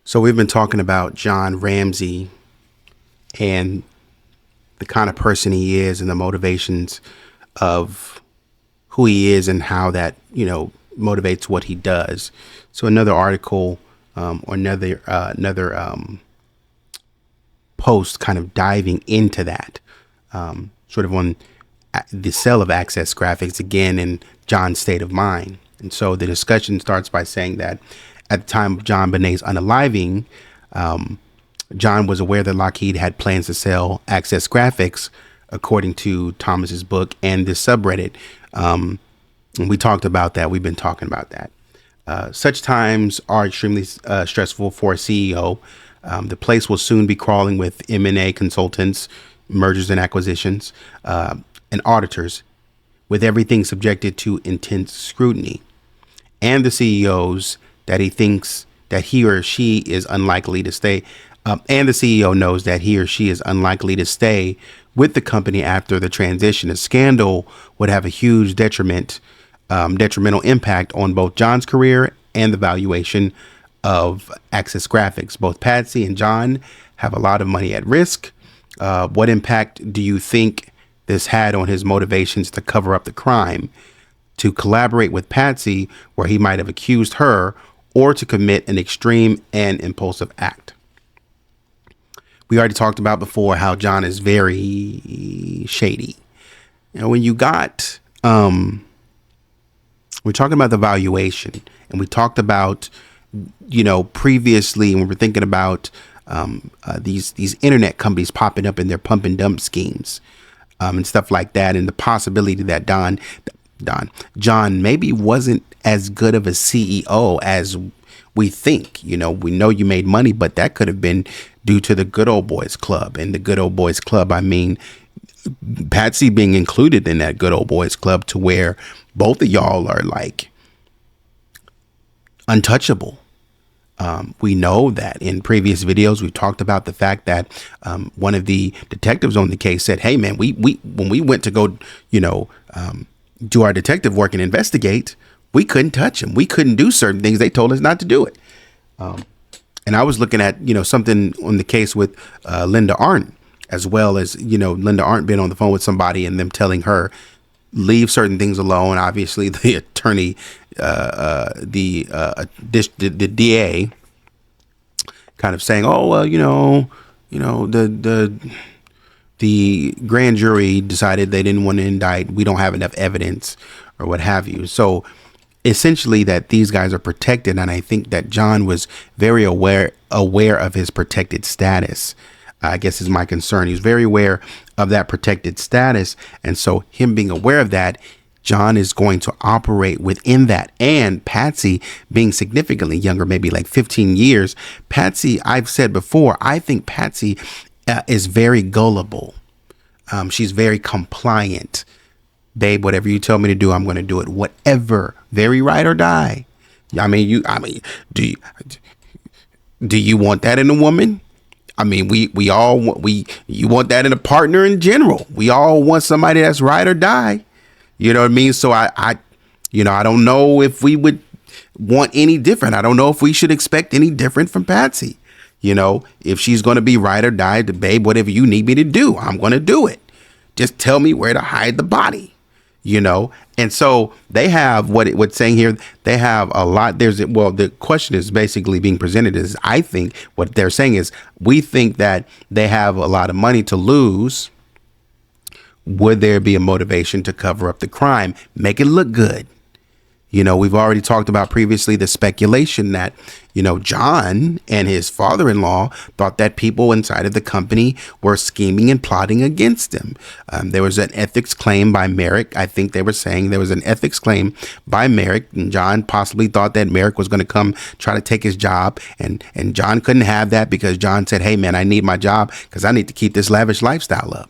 So we've been talking about John Ramsey and the kind of person he is and the motivations of who he is and how that, motivates what he does. So another article or another post kind of diving into that, sort of on the sale of Access Graphics again in John's state of mind. And so the discussion starts by saying that at the time of JonBenet's unaliving, John was aware that Lockheed had plans to sell Access Graphics, according to Thomas's book and this subreddit. And we talked about that. We've been talking about that. Such times are extremely stressful for a CEO. The place will soon be crawling with M&A consultants, mergers and acquisitions, and auditors, with everything subjected to intense scrutiny. And the CEOs that he thinks that he or she is unlikely to stay. And the CEO knows that he or she is unlikely to stay with the company after the transition. A scandal would have a huge detrimental impact on both John's career and the valuation of Access Graphics. Both Patsy and John have a lot of money at risk. What impact do you think this had on his motivations to cover up the crime, to collaborate with Patsy where he might have accused her, or to commit an extreme and impulsive act? We already talked about before how John is very shady. When you got, we're talking about the valuation, and we talked about, previously when we're thinking about these internet companies popping up in their pump and dump schemes, and stuff like that, and the possibility that John maybe wasn't as good of a CEO as we think. We know you made money, but that could have been due to the Good Old Boys Club. And the Good Old Boys Club, I mean, Patsy being included in that Good Old Boys Club, to where both of y'all are like untouchable. We know that in previous videos, we've talked about the fact that one of the detectives on the case said, hey, man, we when we went to go, do our detective work and investigate, we couldn't touch him. We couldn't do certain things. They told us not to do it. And I was looking at, something on the case with Linda Arndt, as well as, Linda Arndt being on the phone with somebody and them telling her, leave certain things alone. Obviously, the attorney, the DA, kind of saying, oh, well, the grand jury decided they didn't want to indict. We don't have enough evidence, or what have you. So essentially, that these guys are protected, and I think that John was very aware of his protected status. I guess is my concern. He's very aware of that protected status. And so him being aware of that, John is going to operate within that. And Patsy being significantly younger, maybe like 15 years. Patsy, I've said before, I think Patsy is very gullible. She's very compliant. Babe, whatever you tell me to do, I'm going to do it. Whatever. Very ride or die. Do you want that in a woman? I mean, you want that in a partner in general. We all want somebody that's ride or die. You know what I mean? So I don't know if we would want any different. I don't know if we should expect any different from Patsy. If she's going to be ride or die, babe, whatever you need me to do, I'm going to do it. Just tell me where to hide the body. And so they have what's saying here. They have a lot. The question is basically being presented is, I think what they're saying is, we think that they have a lot of money to lose. Would there be a motivation to cover up the crime? Make it look good. We've already talked about previously the speculation that, John and his father-in-law thought that people inside of the company were scheming and plotting against him. There was an ethics claim by Merrick. I think they were saying there was an ethics claim by Merrick, and John possibly thought that Merrick was going to come try to take his job. And John couldn't have that because John said, hey, man, I need my job because I need to keep this lavish lifestyle up.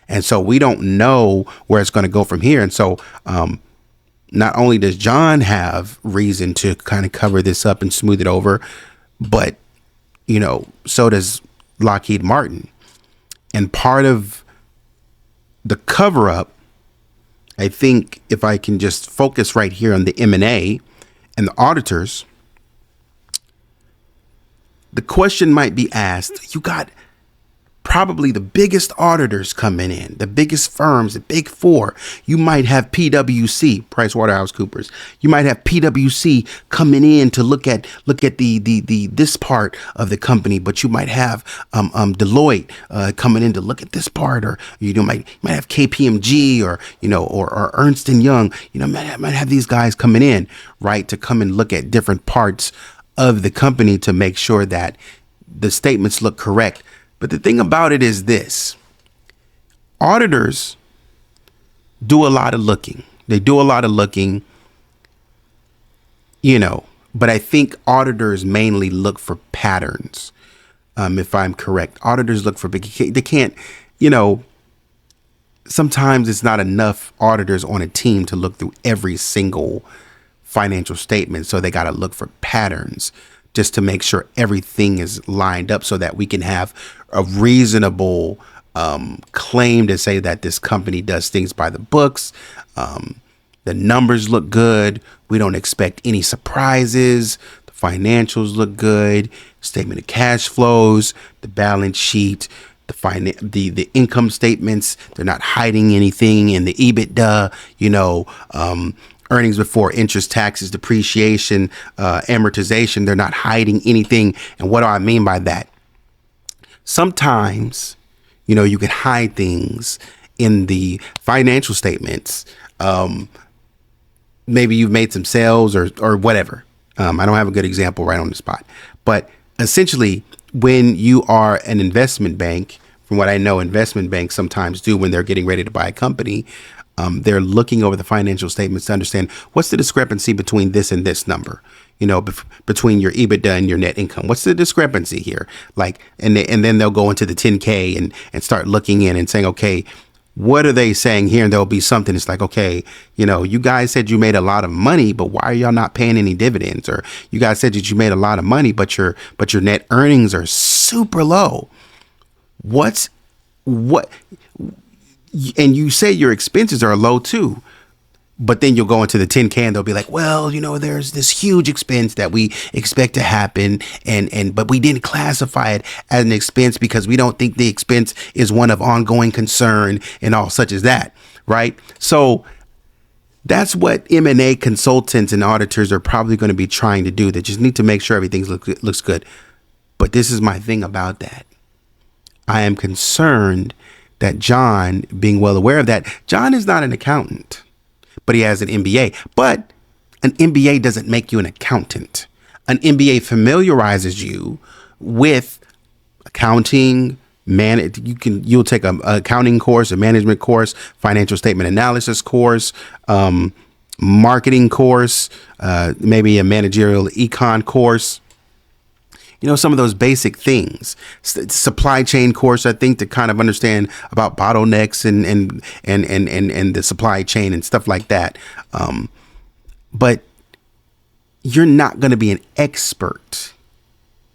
And so we don't know where it's going to go from here. And so, not only does John have reason to kind of cover this up and smooth it over, but, so does Lockheed Martin. And part of the cover up, I think, if I can just focus right here on the M&A and the auditors, the question might be asked, you got probably the biggest auditors coming in, the biggest firms, the big four. You might have PwC, PricewaterhouseCoopers. You might have PwC coming in to look at the this part of the company, but you might have Deloitte coming in to look at this part, or might have KPMG or Ernst and Young. Might have these guys coming in, right, to come and look at different parts of the company to make sure that the statements look correct. But the thing about it is this: auditors do a lot of looking. They do a lot of looking, but I think auditors mainly look for patterns. If I'm correct, auditors look for they can't, sometimes it's not enough auditors on a team to look through every single financial statement. So they got to look for patterns just to make sure everything is lined up so that we can have a reasonable claim to say that this company does things by the books. The numbers look good. We don't expect any surprises. The financials look good. Statement of cash flows, the balance sheet, the income statements. They're not hiding anything in the EBITDA, earnings before interest, taxes, depreciation, amortization. They're not hiding anything. And what do I mean by that? Sometimes, you can hide things in the financial statements. Maybe you've made some sales or whatever. I don't have a good example right on the spot. But essentially, when you are an investment bank, from what I know, investment banks sometimes do when they're getting ready to buy a company, they're looking over the financial statements to understand what's the discrepancy between this and this number, between your EBITDA and your net income. What's the discrepancy here? And then they'll go into the 10K and start looking in and saying, okay, what are they saying here? And there'll be something. It's like, okay, you guys said you made a lot of money, but why are y'all not paying any dividends? Or you guys said that you made a lot of money, but your net earnings are super low. What? And you say your expenses are low too, but then you'll go into the 10K and they'll be like, well, there's this huge expense that we expect to happen. But we didn't classify it as an expense because we don't think the expense is one of ongoing concern and all such as that. Right. So that's what M&A consultants and auditors are probably going to be trying to do. They just need to make sure everything looks good. But this is my thing about that. I am concerned that John, being well aware of that, John is not an accountant, but he has an MBA. But an MBA doesn't make you an accountant. An MBA familiarizes you with accounting, you'll take an accounting course, a management course, financial statement analysis course, marketing course, maybe a managerial econ course. Some of those basic things, supply chain course, I think, to kind of understand about bottlenecks and the supply chain and stuff like that. But you're not going to be an expert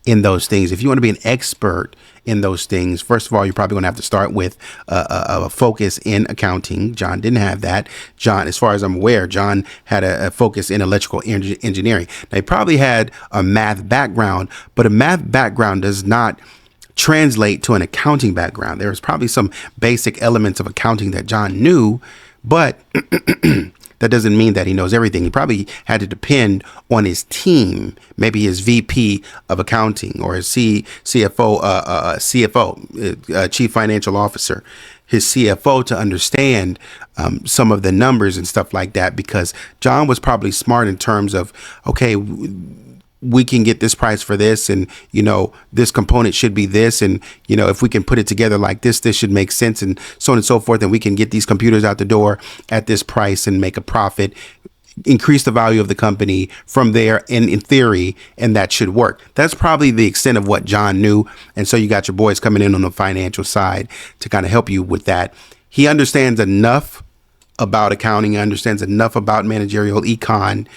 in those things. If you want to be an expert in those things, first of all, you're probably going to have to start with a focus in accounting. John didn't have that. John, as far as I'm aware, John had a focus in electrical engineering. Now, he probably had a math background, but a math background does not translate to an accounting background. There's probably some basic elements of accounting that John knew, but that doesn't mean that he knows everything. He probably had to depend on his team, maybe his VP of accounting or his CFO, Chief Financial Officer, his CFO, to understand some of the numbers and stuff like that, because John was probably smart in terms of, okay, we can get this price for this, and this component should be this, and if we can put it together like this should make sense, and so on and so forth, and we can get these computers out the door at this price and make a profit, increase the value of the company from there, and in theory, and that should work. That's probably the extent of what John knew. And so you got your boys coming in on the financial side to kind of help you with that. He understands enough about accounting, understands enough about managerial econ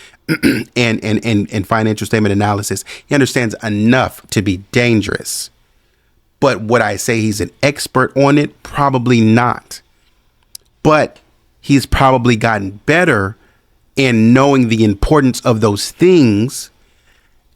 and financial statement analysis. He understands enough to be dangerous. But would I say he's an expert on it? Probably not. But he's probably gotten better in knowing the importance of those things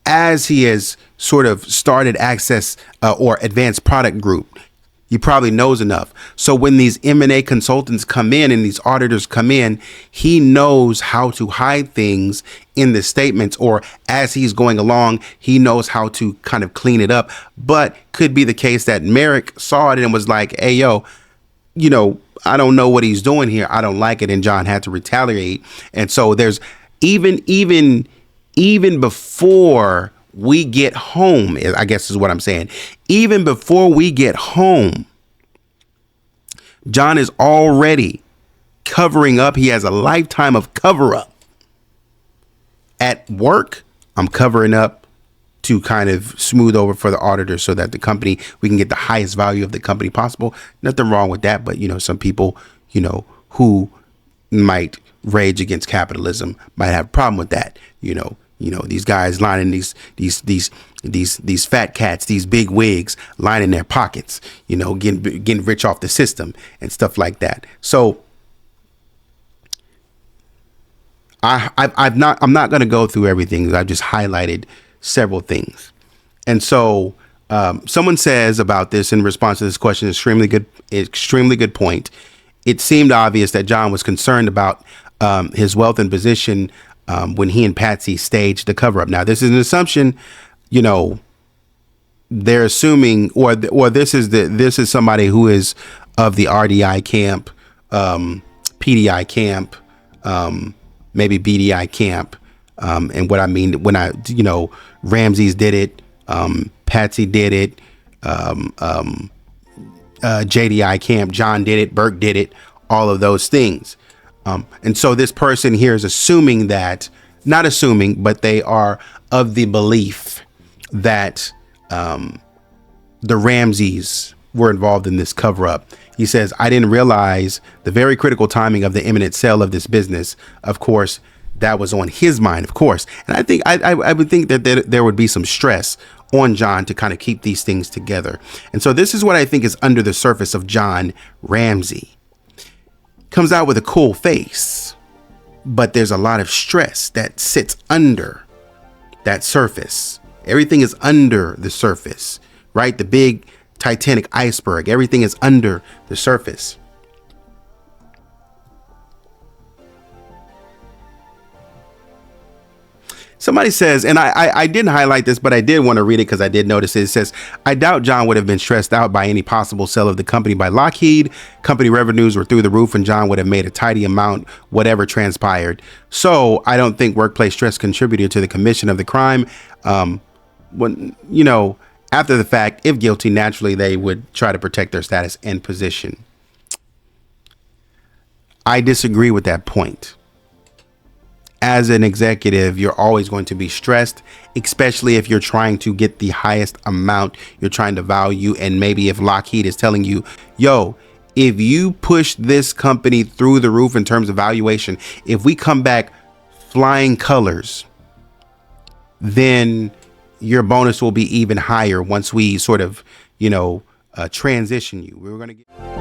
as he has sort of started access or advanced product group, he probably knows enough. So when these M&A consultants come in and these auditors come in, he knows how to hide things in the statements, or as he's going along, he knows how to kind of clean it up. But could be the case that Merrick saw it and was like, hey, yo, I don't know what he's doing here. I don't like it. And John had to retaliate. And so there's even before we get home, I guess is what I'm saying. Even before we get home, John is already covering up. He has a lifetime of cover up. At work, I'm covering up to kind of smooth over for the auditor so that the company, we can get the highest value of the company possible. Nothing wrong with that. But, some people, who might rage against capitalism might have a problem with that. These guys lining these fat cats, these big wigs lining their pockets, getting rich off the system and stuff like that. So I'm not going to go through everything. I've just highlighted several things. And so someone says about this in response to this question, extremely good point. It seemed obvious that John was concerned about his wealth and position when he and Patsy staged the cover up. Now, this is an assumption, they're assuming, or this is somebody who is of the RDI camp, PDI camp, maybe BDI camp. And what I mean when Ramsey's did it, Patsy did it, JDI camp, John did it, Burke did it, all of those things. And so this person here is assuming that, not assuming, but they are of the belief that the Ramseys were involved in this cover up. He says, I didn't realize the very critical timing of the imminent sale of this business. Of course, that was on his mind, of course. And I think I would think that there would be some stress on John to kind of keep these things together. And so this is what I think is under the surface of John Ramsey. Comes out with a cool face, but there's a lot of stress that sits under that surface. Everything is under the surface, right? The big Titanic iceberg, everything is under the surface. Somebody says, and I didn't highlight this, but I did want to read it because I did notice it. It says, I doubt John would have been stressed out by any possible sale of the company by Lockheed. Company revenues were through the roof and John would have made a tidy amount, whatever transpired. So I don't think workplace stress contributed to the commission of the crime. When, after the fact, if guilty, naturally, they would try to protect their status and position. I disagree with that point. As an executive, you're always going to be stressed, especially if you're trying to get the highest amount you're trying to value. And maybe if Lockheed is telling you, yo, if you push this company through the roof in terms of valuation, if we come back flying colors, then your bonus will be even higher once we sort of, transition you. We were going to get